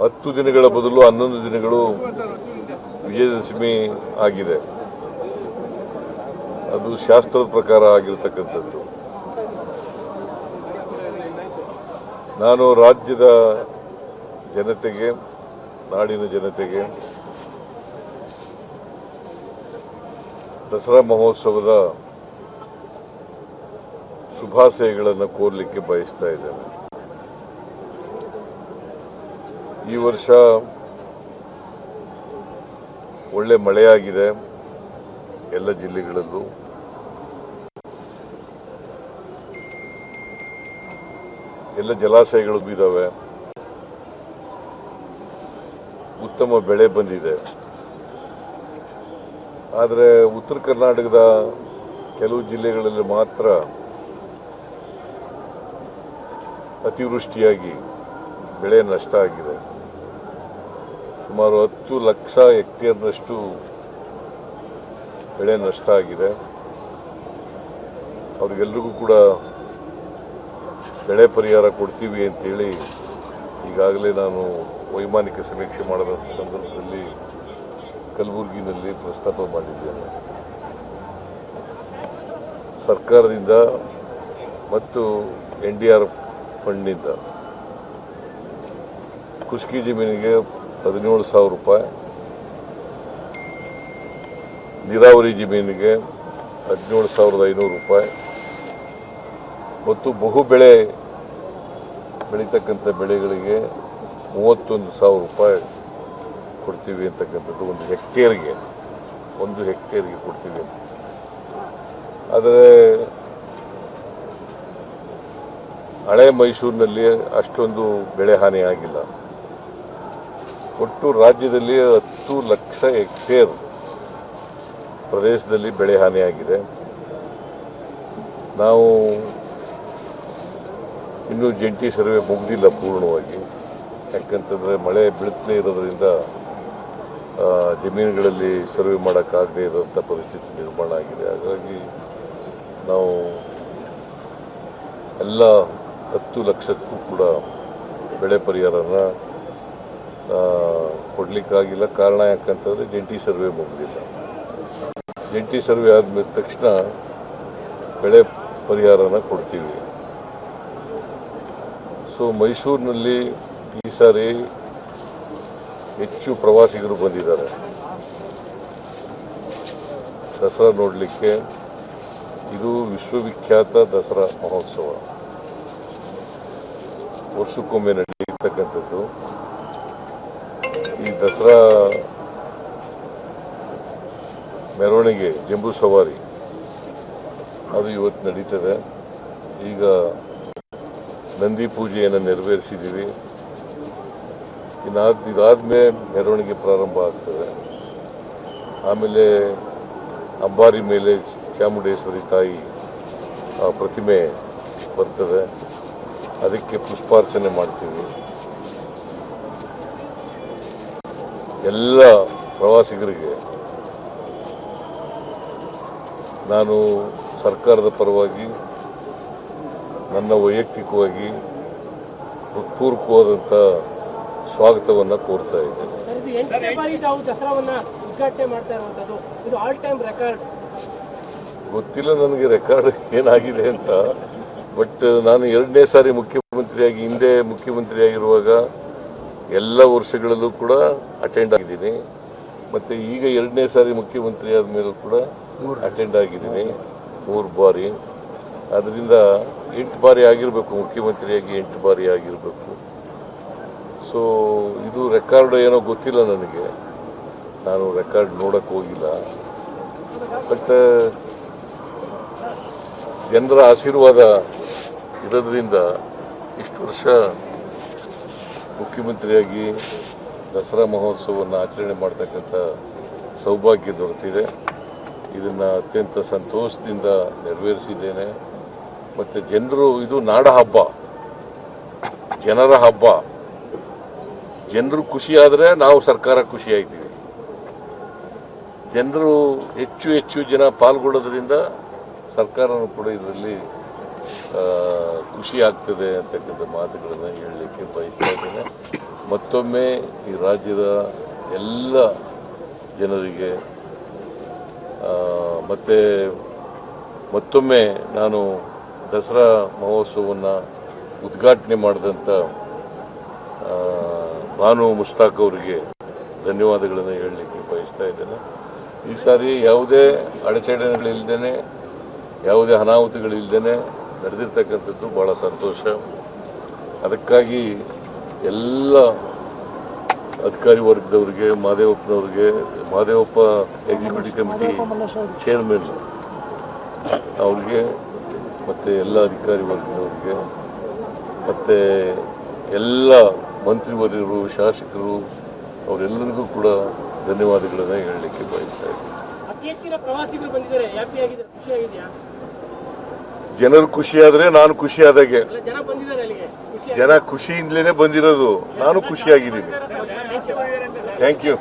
10 ದಿನಗಳ ಬದಲು 11 ದಿನಗಳು ವಿಜಯದಶಮಿ ಆಗಿದೆ. ಅದು ಶಾಸ್ತ್ರದ ಪ್ರಕಾರ ಆಗಿರತಕ್ಕಂಥದ್ದು. ನಾನು ರಾಜ್ಯದ ಜನತೆಗೆ, ನಾಡಿನ ಜನತೆಗೆ ದಸರಾ ಮಹೋತ್ಸವದ ಶುಭಾಶಯಗಳನ್ನು ಕೋರಲಿಕ್ಕೆ ಬಯಸ್ತಾ ಇದ್ದೇನೆ. ಈ ವರ್ಷ ಒಳ್ಳೆ ಮಳೆಯಾಗಿದೆ ಎಲ್ಲ ಜಿಲ್ಲೆಗಳಲ್ಲೂ. ಎಲ್ಲ ಜಲಾಶಯಗಳು ಬಿದ್ದಾವೆ. ಉತ್ತಮ ಬೆಳೆ ಬಂದಿದೆ. ಆದರೆ ಉತ್ತರ ಕರ್ನಾಟಕದ ಕೆಲವು ಜಿಲ್ಲೆಗಳಲ್ಲಿ ಮಾತ್ರ ಅತಿವೃಷ್ಟಿಯಾಗಿ ಬೆಳೆ ನಷ್ಟ ಆಗಿದೆ. ಸುಮಾರು 10 ಲಕ್ಷ ಹೆಕ್ಟೇರ್ನಷ್ಟು ಬೆಳೆ ನಷ್ಟ ಆಗಿದೆ. ಅವರಿಗೆಲ್ಲರಿಗೂ ಕೂಡ ಬೆಳೆ ಪರಿಹಾರ ಕೊಡ್ತೀವಿ ಅಂತೇಳಿ ಈಗಾಗಲೇ ನಾನು ವೈಮಾನಿಕ ಸಮೀಕ್ಷೆ ಮಾಡಿದ ಸಂದರ್ಭದಲ್ಲಿ ಕಲಬುರಗಿನಲ್ಲಿ ಪ್ರಸ್ತಾಪ ಮಾಡಿದ್ದೇನೆ. ಸರ್ಕಾರದಿಂದ ಮತ್ತು NDRF ಫಂಡ್ನಿಂದ ಖುಷ್ಕಿ ಜಮೀನಿಗೆ 17,000 ರೂಪಾಯಿ, ನೀರಾವರಿ ಜಮೀನಿಗೆ 17,500 ರೂಪಾಯಿ ಮತ್ತು ಬಹು ಬೆಳೆ ಬೆಳೀತಕ್ಕಂಥ ಬೆಳೆಗಳಿಗೆ 31,000 ರೂಪಾಯಿ ಕೊಡ್ತೀವಿ ಅಂತಕ್ಕಂಥದ್ದು ಒಂದು ಹೆಕ್ಟೇರ್ಗೆ ಕೊಡ್ತೀವಿ ಅಂತ. ಆದರೆ ಹಳೆ ಮೈಸೂರಿನಲ್ಲಿ ಅಷ್ಟೊಂದು ಬೆಳೆ ಹಾನಿ ಆಗಿಲ್ಲ. ಒಟ್ಟು ರಾಜ್ಯದಲ್ಲಿ 10 ಲಕ್ಷ ಹೆಕ್ಟೇರ್ ಪ್ರದೇಶದಲ್ಲಿ ಬೆಳೆ ಹಾನಿಯಾಗಿದೆ. ನಾವು ಇನ್ನೂ ಜಂಟಿ ಸರ್ವೆ ಮುಗಿದಿಲ್ಲ ಪೂರ್ಣವಾಗಿ. ಯಾಕಂತಂದರೆ ಮಳೆ ಬೀಳುತ್ತಲೇ ಇರೋದ್ರಿಂದ ಜಮೀನುಗಳಲ್ಲಿ ಸರ್ವೆ ಮಾಡೋಕ್ಕಾಗದೇ ಇರೋಂಥ ಪರಿಸ್ಥಿತಿ ನಿರ್ಮಾಣ ಆಗಿದೆ. ಹಾಗಾಗಿ ನಾವು ಎಲ್ಲ 10 ಲಕ್ಷಕ್ಕೂ ಕೂಡ ಬೆಳೆ ಪರಿಹಾರನ ಕೊಡಲಿಕ್ಕಾಗಿಲ್ಲ. ಕಾರಣ ಯಾಕಂತಂದರೆ ಜಂಟಿ ಸರ್ವೆ ಮುಗಿದಿಲ್ಲ. ಜಂಟಿ ಸರ್ವೆ ಆದಮೇಲೆ ತಕ್ಷಣ ಬೆಳೆ ಪರಿಹಾರನ ಕೊಡ್ತೀವಿ. ಸೊ ಮೈಸೂರಿನಲ್ಲಿ ಈ ಸಾರಿ ಹೆಚ್ಚು ಪ್ರವಾಸಿಗರು ಬಂದಿದ್ದಾರೆ ದಸರಾ ನೋಡಲಿಕ್ಕೆ. ಇದು ವಿಶ್ವವಿಖ್ಯಾತ ದಸರಾ ಮಹೋತ್ಸವ, ವರ್ಷಕ್ಕೊಮ್ಮೆ ನಡೆಯತಕ್ಕಂಥದ್ದು. ಈ ದಸರಾ ಮೆರವಣಿಗೆ, ಜಂಬೂ ಸವಾರಿ ಅದು ಇವತ್ತು ನಡೀತದೆ. ಈಗ ನಂದಿ ಪೂಜೆಯನ್ನು ನೆರವೇರಿಸಿದ್ದೀವಿ. ಇದಾದ್ಮೇಲೆ ಮೆರವಣಿಗೆ ಪ್ರಾರಂಭ ಆಗ್ತದೆ. ಆಮೇಲೆ ಅಂಬಾರಿ ಮೇಲೆ ಚಾಮುಂಡೇಶ್ವರಿ ತಾಯಿ ಪ್ರತಿಮೆ ಬರ್ತದೆ. ಅದಕ್ಕೆ ಪುಷ್ಪಾರ್ಚನೆ ಮಾಡ್ತೀವಿ. ಎಲ್ಲ ಪ್ರವಾಸಿಗರಿಗೆ ನಾನು ಸರ್ಕಾರದ ಪರವಾಗಿ, ನನ್ನ ವೈಯಕ್ತಿಕವಾಗಿ ಹೃತ್ಪೂರ್ವಕವಾದಂಥ ಸ್ವಾಗತವನ್ನು ಕೋರ್ತಾ ಇದ್ದೇನೆ. ಗೊತ್ತಿಲ್ಲ ನನಗೆ ರೆಕಾರ್ಡ್ ಏನಾಗಿದೆ ಅಂತ. ಬಟ್ ನಾನು 2ನೇ ಸಾರಿ ಮುಖ್ಯಮಂತ್ರಿಯಾಗಿ, ಹಿಂದೆ ಮುಖ್ಯಮಂತ್ರಿಯಾಗಿರುವಾಗ ಎಲ್ಲ ವರ್ಷಗಳಲ್ಲೂ ಕೂಡ ಅಟೆಂಡ್ ಆಗಿದ್ದೀನಿ. ಮತ್ತು ಈಗ 2ನೇ ಸಾರಿ ಮುಖ್ಯಮಂತ್ರಿ ಆದ ಮೇಲೂ ಕೂಡ ಅಟೆಂಡ್ ಆಗಿದ್ದೀನಿ 3 ಬಾರಿ. ಅದರಿಂದ 8 ಬಾರಿ ಆಗಿರಬೇಕು, ಮುಖ್ಯಮಂತ್ರಿಯಾಗಿ 8 ಬಾರಿ ಆಗಿರಬೇಕು. ಸೊ ಇದು ರೆಕಾರ್ಡ್ ಏನೋ ಗೊತ್ತಿಲ್ಲ ನನಗೆ, ನಾನು ರೆಕಾರ್ಡ್ ನೋಡಕ್ಕೆ ಹೋಗಿಲ್ಲ. ಬಟ್ ಜನರ ಆಶೀರ್ವಾದ ಇರೋದ್ರಿಂದ ಇಷ್ಟು ವರ್ಷ ಮುಖ್ಯಮಂತ್ರಿಯಾಗಿ ದಸರಾ ಮಹೋತ್ಸವವನ್ನು ಆಚರಣೆ ಮಾಡ್ತಕ್ಕಂಥ ಸೌಭಾಗ್ಯ ದೊರೆತಿದೆ. ಇದನ್ನು ಅತ್ಯಂತ ಸಂತೋಷದಿಂದ ನೆರವೇರಿಸಿದ್ದೇನೆ. ಮತ್ತು ಜನರು, ಇದು ನಾಡ ಹಬ್ಬ, ಜನರ ಹಬ್ಬ. ಜನರು ಖುಷಿಯಾದರೆ ನಾವು ಸರ್ಕಾರ ಖುಷಿಯಾಗ್ತೀವಿ. ಜನರು ಹೆಚ್ಚು ಜನ ಪಾಲ್ಗೊಳ್ಳೋದ್ರಿಂದ ಸರ್ಕಾರನೂ ಕೂಡ ಇದರಲ್ಲಿ ಖುಷಿ ಆಗ್ತದೆ ಅಂತಕ್ಕಂಥ ಮಾತುಗಳನ್ನು ಹೇಳಲಿಕ್ಕೆ ಬಯಸ್ತಾ ಇದ್ದೇನೆ. ಮತ್ತೊಮ್ಮೆ ಈ ರಾಜ್ಯದ ಎಲ್ಲ ಜನರಿಗೆ ಮತ್ತೆ ಮತ್ತೊಮ್ಮೆ ನಾನು ದಸರಾ ಮಹೋತ್ಸವವನ್ನು ಉದ್ಘಾಟನೆ ಮಾಡಿದಂಥ ಬಾನು ಮುಷ್ತಾಕ್ ಅವರಿಗೆ ಧನ್ಯವಾದಗಳನ್ನು ಹೇಳಲಿಕ್ಕೆ ಬಯಸ್ತಾ ಇದ್ದೇನೆ. ಈ ಸಾರಿ ಯಾವುದೇ ಅಡಚಣೆಗಳಿಲ್ಲದೇ ಯಾವುದೇ ಅನಾಹುತಗಳಿಲ್ಲದೇ ನಡೆದಿರ್ತಕ್ಕಂಥದ್ದು ಬಹಳ ಸಂತೋಷ. ಅದಕ್ಕಾಗಿ ಎಲ್ಲ ಅಧಿಕಾರಿ ವರ್ಗದವರಿಗೆ, ಮಹದೇವಪ್ಪನವ್ರಿಗೆ, ಮಹದೇವಪ್ಪ ಎಕ್ಸಿಕ್ಯೂಟಿವ್ ಕಮಿಟಿ ಚೇರ್ಮನ್ ಅವ್ರಿಗೆ, ಮತ್ತೆ ಎಲ್ಲ ಅಧಿಕಾರಿ ವರ್ಗದವರಿಗೆ, ಮತ್ತೆ ಎಲ್ಲ ಮಂತ್ರಿವರ್ಯರು, ಶಾಸಕರು ಅವರೆಲ್ಲರಿಗೂ ಕೂಡ ಧನ್ಯವಾದಗಳನ್ನು ಹೇಳಲಿಕ್ಕೆ ಬಯಸ್ತಾ ಇದ್ದೀನಿ. ಅತಿ ಹೆಚ್ಚಿನ ಪ್ರವಾಸಿಗರು ಬಂದಿದ್ದಾರೆ, ಹ್ಯಾಪಿಯಾಗಿದ್ದಾರೆ, ಖುಷಿಯಾಗಿದೆಯಾ? ಜನರು ಖುಷಿಯಾದ್ರೆ ನಾನು ಖುಷಿಯಾದಾಗೆ. ಜನ ಬಂದಿದ್ದಾರೆ ಅಲ್ಲಿಗೆ, ಜನ ಖುಷಿಯಿಂದಲೇ ಬಂದಿರೋದು, ನಾನು ಖುಷಿಯಾಗಿದ್ದೀನಿ. Thank you.